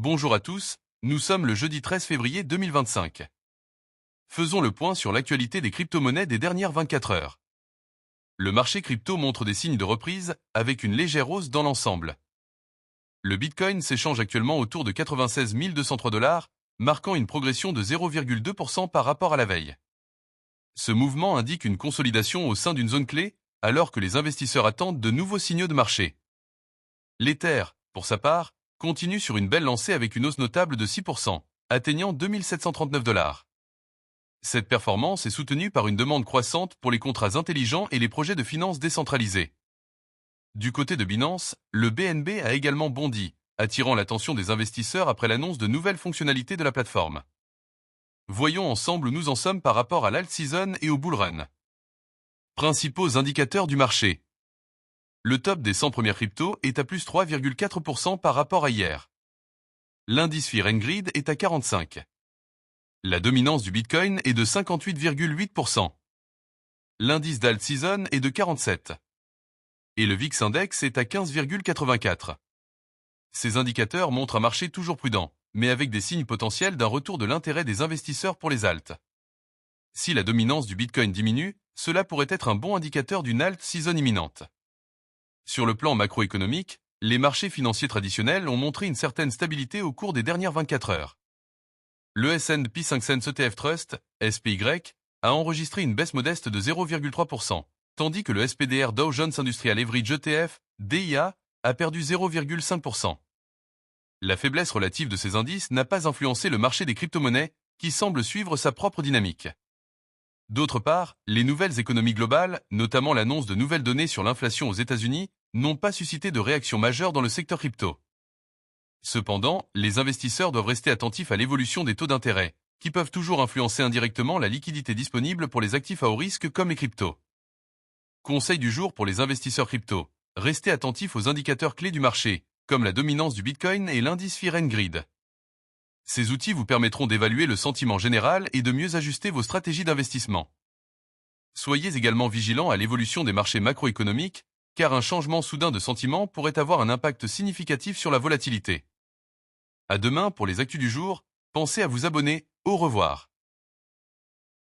Bonjour à tous, nous sommes le jeudi 13 février 2025. Faisons le point sur l'actualité des crypto-monnaies des dernières 24 heures. Le marché crypto montre des signes de reprise, avec une légère hausse dans l'ensemble. Le Bitcoin s'échange actuellement autour de 96 203 $, marquant une progression de 0,2% par rapport à la veille. Ce mouvement indique une consolidation au sein d'une zone clé, alors que les investisseurs attendent de nouveaux signaux de marché. L'Ether, pour sa part, continue sur une belle lancée avec une hausse notable de 6%, atteignant 2739 $. Cette performance est soutenue par une demande croissante pour les contrats intelligents et les projets de finances décentralisés. Du côté de Binance, le BNB a également bondi, attirant l'attention des investisseurs après l'annonce de nouvelles fonctionnalités de la plateforme. Voyons ensemble où nous en sommes par rapport à l'alt-season et au bull run. Principaux indicateurs du marché. Le top des 100 premières cryptos est à plus 3,4% par rapport à hier. L'indice Fear and Greed est à 45. La dominance du Bitcoin est de 58,8%. L'indice d'alt-season est de 47. Et le VIX Index est à 15,84. Ces indicateurs montrent un marché toujours prudent, mais avec des signes potentiels d'un retour de l'intérêt des investisseurs pour les alts. Si la dominance du Bitcoin diminue, cela pourrait être un bon indicateur d'une alt-season imminente. Sur le plan macroéconomique, les marchés financiers traditionnels ont montré une certaine stabilité au cours des dernières 24 heures. Le S&P 500 ETF Trust, SPY, a enregistré une baisse modeste de 0,3%, tandis que le SPDR Dow Jones Industrial Average ETF, DIA, a perdu 0,5%. La faiblesse relative de ces indices n'a pas influencé le marché des crypto-monnaies, qui semble suivre sa propre dynamique. D'autre part, les nouvelles économies globales, notamment l'annonce de nouvelles données sur l'inflation aux États-Unis, n'ont pas suscité de réaction majeure dans le secteur crypto. Cependant, les investisseurs doivent rester attentifs à l'évolution des taux d'intérêt, qui peuvent toujours influencer indirectement la liquidité disponible pour les actifs à haut risque comme les cryptos. Conseil du jour pour les investisseurs crypto. Restez attentifs aux indicateurs clés du marché, comme la dominance du Bitcoin et l'indice Fear and Greed. Ces outils vous permettront d'évaluer le sentiment général et de mieux ajuster vos stratégies d'investissement. Soyez également vigilants à l'évolution des marchés macroéconomiques, car un changement soudain de sentiment pourrait avoir un impact significatif sur la volatilité. À demain pour les actus du jour, pensez à vous abonner, au revoir.